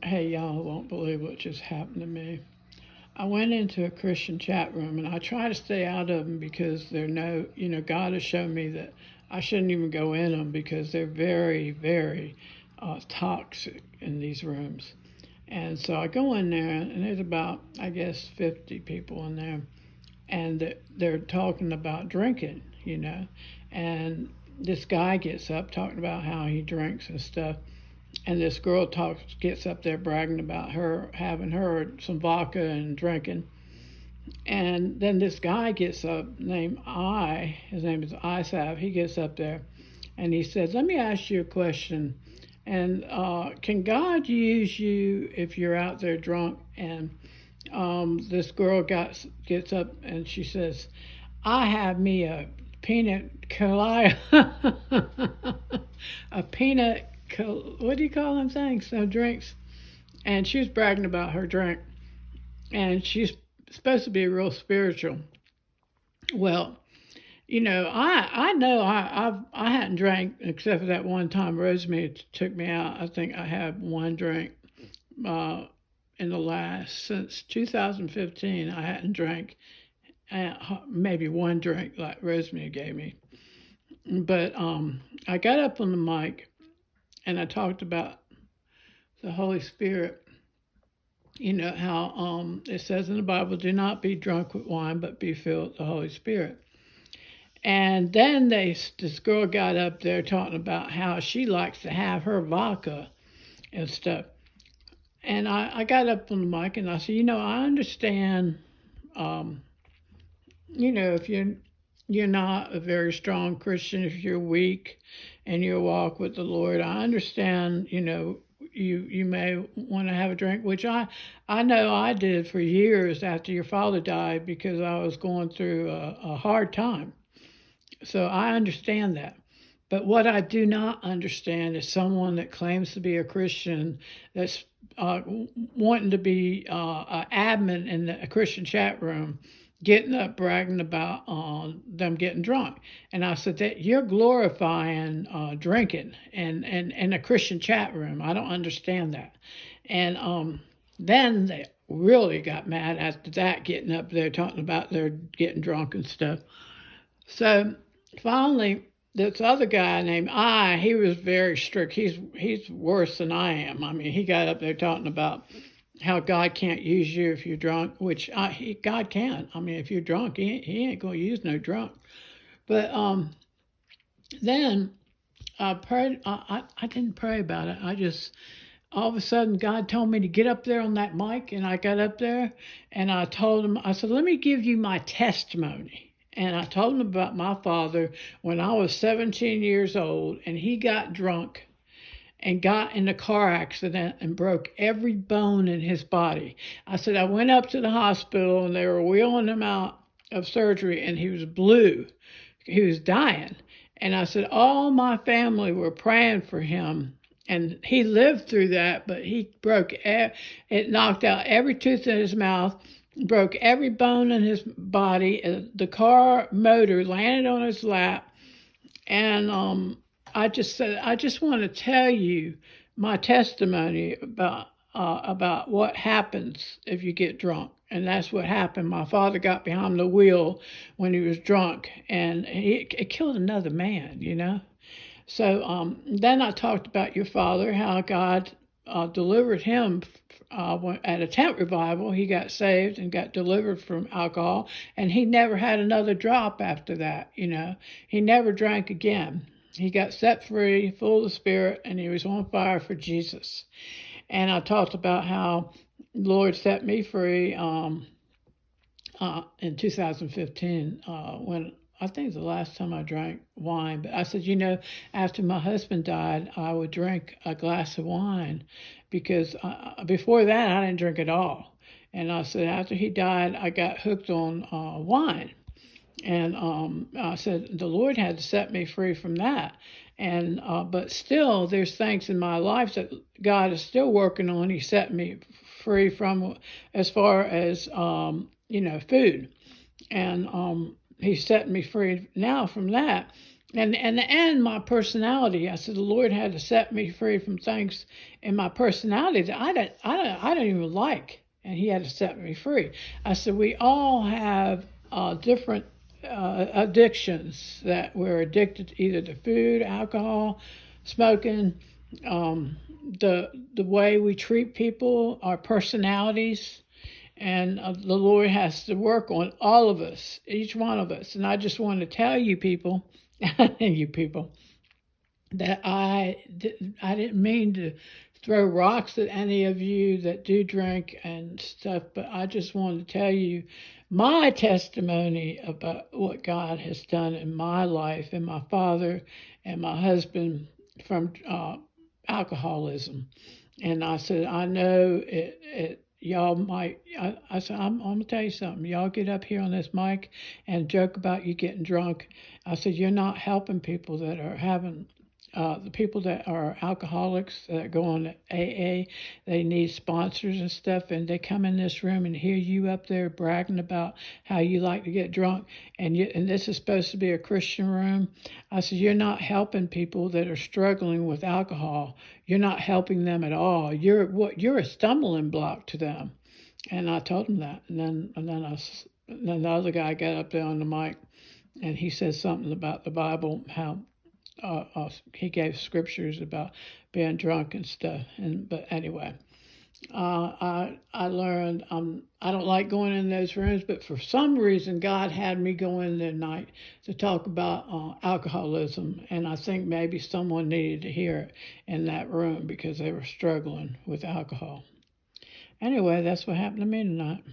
Hey, y'all won't believe what just happened to me. I went into a Christian chat room and I try to stay out of them because they're God has shown me that I shouldn't even go in them because they're very, very toxic in these rooms. And so I go in there and there's about, I guess, 50 people in there and they're talking about drinking. And this guy gets up talking about how he drinks and stuff. And this girl gets up there bragging about her having her some vodka and drinking. And then this guy gets up named his name is Isaac. He gets up there and he says, "Let me ask you a question. And can God use you if you're out there drunk?" And this girl gets up and she says, "I have me a peanut colada, a peanut, what do you call them things? So drinks." And she was bragging about her drink. And she's supposed to be real spiritual. Well, I know I hadn't drank except for that one time Rosemary took me out. I think I had one drink uh, in the last since 2015. I hadn't drank maybe one drink like Rosemary gave me. But I got up on the mic and I talked about the Holy Spirit. You know how it says in the Bible, "Do not be drunk with wine, but be filled with the Holy Spirit." And then this girl got up there talking about how she likes to have her vodka and stuff. And I got up on the mic and I said, I understand, um, if you're not a very strong Christian, if you're weak in your walk with the Lord, I understand, you may want to have a drink, which I know I did for years after your father died because I was going through a hard time. So I understand that. But what I do not understand is someone that claims to be a Christian that's wanting to be an admin in a Christian chat room, getting up bragging about them getting drunk. And I said that you're glorifying drinking and in a Christian chat room. I don't understand that. And then they really got mad after that, getting up there talking about their getting drunk and stuff. So finally, this other guy named he was very strict. He's worse than I am. I mean, he got up there talking about how God can't use you if you're drunk, which God can. I mean, if you're drunk, he ain't going to use no drunk. But then I prayed. I didn't pray about it. I just all of a sudden God told me to get up there on that mic, and I got up there and I told him. I said, "Let me give you my testimony." And I told him about my father when I was 17 years old, and he got drunk and got in a car accident and broke every bone in his body. I said, I went up to the hospital and they were wheeling him out of surgery and he was blue. He was dying. And I said, all my family were praying for him. And he lived through that, but he it knocked out every tooth in his mouth, broke every bone in his body. The car motor landed on his lap. And I just said, I just want to tell you my testimony about what happens if you get drunk. And that's what happened. My father got behind the wheel when he was drunk, and it killed another man. So then I talked about your father, how God delivered him at a tent revival. He got saved and got delivered from alcohol, and he never had another drop after that. He never drank again. He got set free, full of the Spirit, and he was on fire for Jesus. And I talked about how the Lord set me free in 2015 when I think the last time I drank wine. But I said, after my husband died, I would drink a glass of wine because before that I didn't drink at all. And I said, after he died, I got hooked on wine. And I said, the Lord had to set me free from that. And but still, there's things in my life that God is still working on. He set me free from as far as, food. And He set me free now from that. And my personality. I said the Lord had to set me free from things in my personality that I don't even like, and He had to set me free. I said we all have different addictions that we're addicted either to food, alcohol, smoking, um, the way we treat people, our personalities. And the Lord has to work on all of us, each one of us. And I just want to tell you people, you people, that I didn't mean to throw rocks at any of you that do drink and stuff, but I just want to tell you my testimony about what God has done in my life and my father and my husband from alcoholism. And I said, I know y'all might, I said, I'm going to tell you something. Y'all get up here on this mic and joke about you getting drunk. I said, you're not helping people that are having, the people that are alcoholics that go on AA, they need sponsors and stuff, and they come in this room and hear you up there bragging about how you like to get drunk, and this is supposed to be a Christian room. I said, you're not helping people that are struggling with alcohol. You're not helping them at all. You're a stumbling block to them. And I told him that, and then the other guy got up there on the mic, and he said something about the Bible, how he gave scriptures about being drunk and stuff. And but anyway, I learned I don't like going in those rooms, but for some reason God had me go in there tonight to talk about alcoholism, and I think maybe someone needed to hear it in that room because they were struggling with alcohol. Anyway, that's what happened to me tonight.